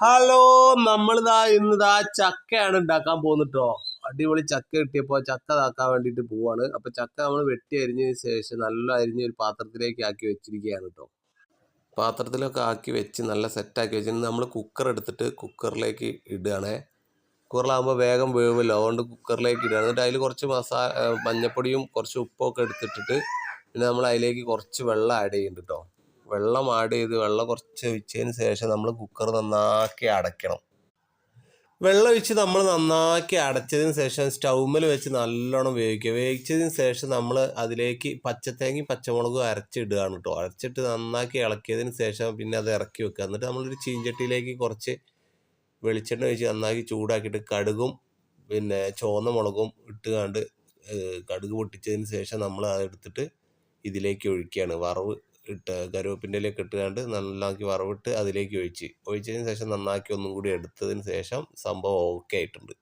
Hello, ഇന്നിതാ ചക്കയാണ് ഉണ്ടാക്കാൻ പോകുന്നിട്ടോ. അടിപൊളി ചക്ക കിട്ടിയപ്പോൾ ചക്ക ഇതാക്കാൻ വേണ്ടിയിട്ട് പോവാണ്. അപ്പൊ ചക്ക നമ്മൾ വെട്ടി അരിഞ്ഞതിന് ശേഷം നല്ല അരിഞ്ഞ ഒരു പാത്രത്തിലേക്ക് ആക്കി വെച്ചിരിക്കുകയാണ് കേട്ടോ. പാത്രത്തിലൊക്കെ ആക്കി വെച്ച് നല്ല സെറ്റാക്കി വെച്ചിട്ട് നമ്മൾ കുക്കർ എടുത്തിട്ട് കുക്കറിലേക്ക് ഇടുകയാണേ. കുക്കറിലാകുമ്പോൾ വേഗം വേവുമല്ലോ, അതുകൊണ്ട് കുക്കറിലേക്ക് ഇടുകയാണ്. എന്നിട്ട് അതിൽ കുറച്ച് മഞ്ഞപ്പൊടിയും കുറച്ച് ഉപ്പൊക്കെ എടുത്തിട്ടിട്ട് പിന്നെ നമ്മൾ അതിലേക്ക് കുറച്ച് വെള്ളം ആഡ് ചെയ്യുന്നുണ്ട് കേട്ടോ. വെള്ളം ആഡ് ചെയ്ത് വെള്ളം കുറച്ച് ഒഴിച്ചതിന് ശേഷം നമ്മൾ കുക്കർ നന്നാക്കി അടയ്ക്കണം. വെള്ളം ഒഴിച്ച് നമ്മൾ നന്നാക്കി അടച്ചതിന് ശേഷം സ്റ്റൗമ്മൽ വെച്ച് നല്ലോണം വേവിക്കുക. വേവിച്ചതിന് ശേഷം നമ്മൾ അതിലേക്ക് പച്ചത്തേങ്ങയും പച്ചമുളകും അരച്ചിടുകയാണ് കേട്ടോ. അരച്ചിട്ട് നന്നാക്കി ഇളക്കിയതിന് ശേഷം പിന്നെ അത് ഇറക്കി വെക്കുക. എന്നിട്ട് നമ്മളൊരു ചീഞ്ചട്ടിയിലേക്ക് കുറച്ച് വെളിച്ചെണ്ണ ഒഴിച്ച് നന്നാക്കി ചൂടാക്കിയിട്ട് കടുകും പിന്നെ ചുവന്ന മുളകും ഇട്ടുകൊണ്ട് കടുക് പൊട്ടിച്ചതിന് ശേഷം നമ്മൾ അതെടുത്തിട്ട് ഇതിലേക്ക് ഒഴിക്കുകയാണ്. വറവ് ഇട്ട് കരുവേപ്പിൻ്റെ ഇലയൊക്കെ ഇട്ടുകൊണ്ട് നന്നാക്കി വറവിട്ട് അതിലേക്ക് ഒഴിച്ചതിന് ശേഷം നന്നാക്കി ഒന്നും കൂടി എടുത്തതിന് ശേഷം സംഭവം ഓക്കെ ആയിട്ടുണ്ട്.